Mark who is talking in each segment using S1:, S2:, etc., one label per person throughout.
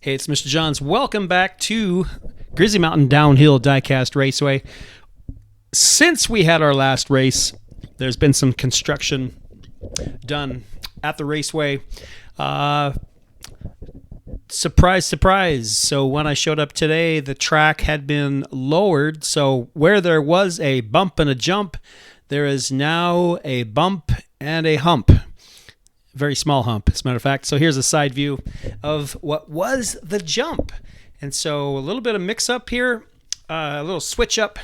S1: Hey, it's Mr. Johns. Welcome back to Grizzly Mountain Downhill Diecast Raceway. Since we had our last race, there's been some construction done at the raceway. Surprise, surprise. So when I showed up today, the track had been lowered. So where there was a bump and a jump, there is now a bump and a hump. Very small hump, as a matter of fact. So here's a side view of what was the jump. And so a little bit of mix up here, a little switch up,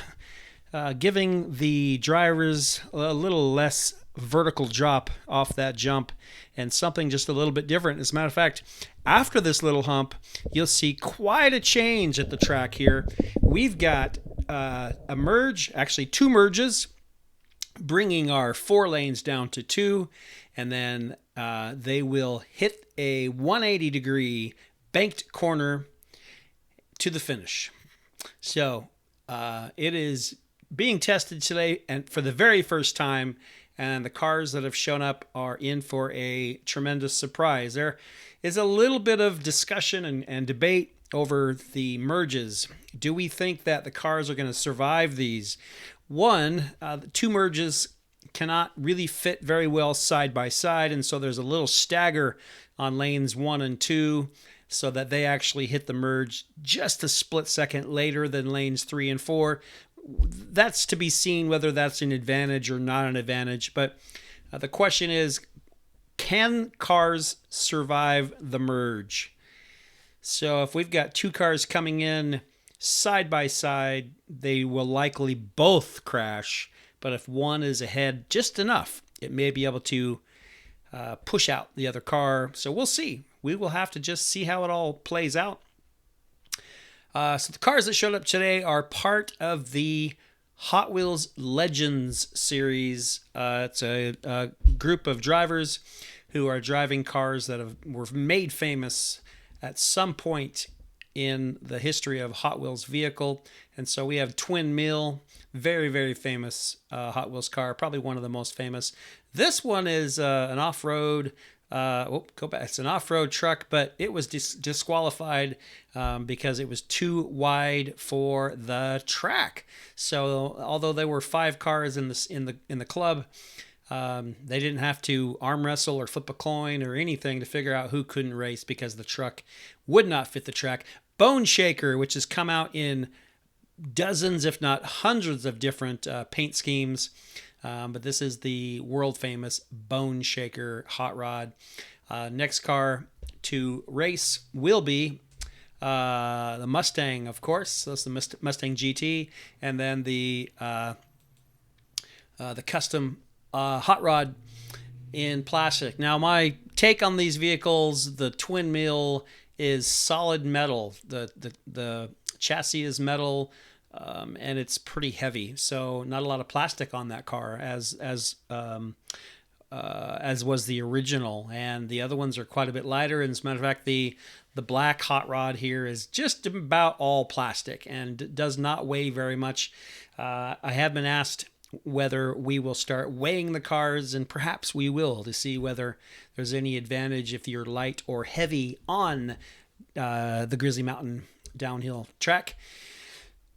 S1: giving the drivers a little less vertical drop off that jump and something just a little bit different. As a matter of fact, after this little hump, you'll see quite a change at the track here. We've got a merge, actually two merges, bringing our 4 lanes down to 2, and then they will hit a 180-degree banked corner to the finish. So it is being tested today and for the very first time, and the cars that have shown up are in for a tremendous surprise. There is a little bit of discussion and debate over the merges. Do we think that the cars are going to survive these? One, the 2 merges cannot really fit very well side by side, and so there's a little stagger on lanes 1 and 2 so that they actually hit the merge just a split second later than lanes 3 and 4. That's to be seen whether that's an advantage or not an advantage, but the question is, can cars survive the merge? So if we've got 2 cars coming in side by side, they will likely both crash. But if one is ahead just enough, it may be able to push out the other car. So we'll see. We will have to just see how it all plays out. So the cars that showed up today are part of the Hot Wheels Legends series. It's a group of drivers who are driving cars that were made famous at some point in the history of Hot Wheels vehicle. And so we have Twin Mill, very, very famous Hot Wheels car, probably one of the most famous. This one is an off-road, it's an off-road truck, but it was disqualified because it was too wide for the track. So although there were 5 cars in the club, they didn't have to arm wrestle or flip a coin or anything to figure out who couldn't race because the truck would not fit the track. Bone Shaker, which has come out in dozens, if not hundreds of different paint schemes. But this is the world famous Bone Shaker hot rod. Next car to race will be the Mustang, of course. So that's the Mustang GT, and then the custom hot rod in plastic. Now, my take on these vehicles: the Twin Mill is solid metal. The chassis is metal. And it's pretty heavy, so not a lot of plastic on that car, as was the original. And the other ones are quite a bit lighter. And as a matter of fact, the black hot rod here is just about all plastic and does not weigh very much. I have been asked whether we will start weighing the cars, and perhaps we will, to see whether there's any advantage if you're light or heavy on the Grizzly Mountain downhill track.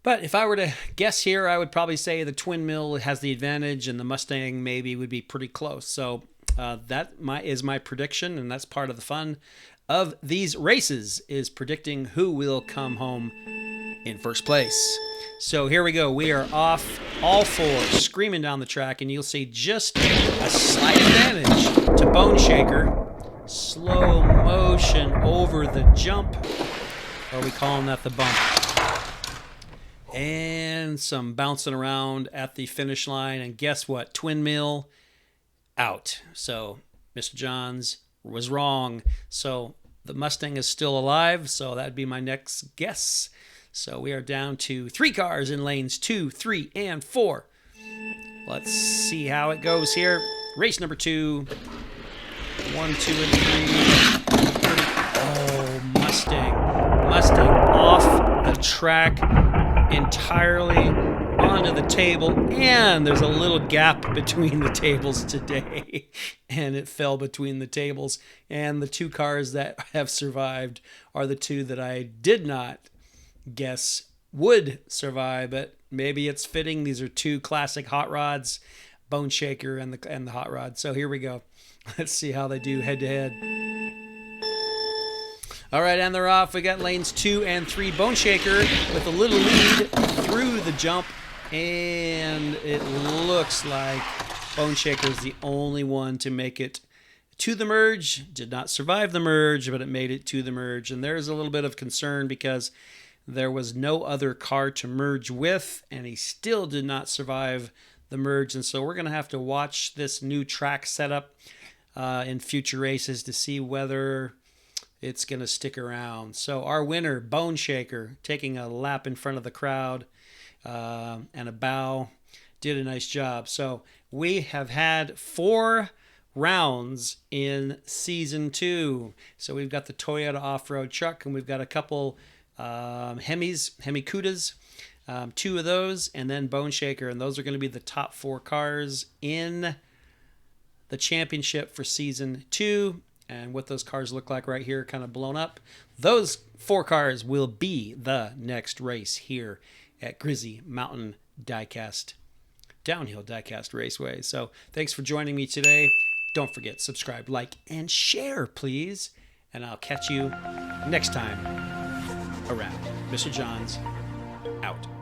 S1: But if I were to guess here, I would probably say the Twin Mill has the advantage, and the Mustang maybe would be pretty close. So that is my prediction, and that's part of the fun of these races, is predicting who will come home in first place. So here we go. We are off, all 4, screaming down the track, and you'll see just a slight advantage to Bone Shaker. Slow motion over the jump, or are we calling that the bump? And some bouncing around at the finish line. And guess what? Twin Mill out. So Mr. Johns was wrong. So the Mustang is still alive. So that'd be my next guess. So we are down to 3 cars in lanes 2, 3, and 4. Let's see how it goes here. Race number 2. 1, 2, and 3. Oh, Mustang off the track entirely, onto the table, and there's a little gap between the tables today, and it fell between the tables. And the two cars that have survived are the two that I did not guess would survive, but maybe it's fitting. These are two classic hot rods, Bone Shaker and the hot rod. So here we go. Let's see how they do head to head. All right, and they're off. We got lanes 2 and 3. Bone Shaker with a little lead through the jump, and it looks like Bone Shaker is the only one to make it to the merge. Did not survive the merge, but it made it to the merge. And there's a little bit of concern because there was no other car to merge with, and he still did not survive the merge. And so we're going to have to watch this new track setup in future races to see whether it's going to stick around. So our winner, Bone Shaker, taking a lap in front of the crowd and a bow, did a nice job. So we have had 4 rounds in season 2. So we've got the Toyota off-road truck, and we've got a couple Hemi Cudas, 2 of those, and then Bone Shaker. And those are going to be the top 4 cars in the championship for season 2. And what those cars look like right here, kind of blown up. Those 4 cars will be the next race here at Grizzly Mountain Diecast, Downhill Diecast Raceway. So thanks for joining me today. Don't forget, subscribe, like, and share, please. And I'll catch you next time around. Mr. Johns, out.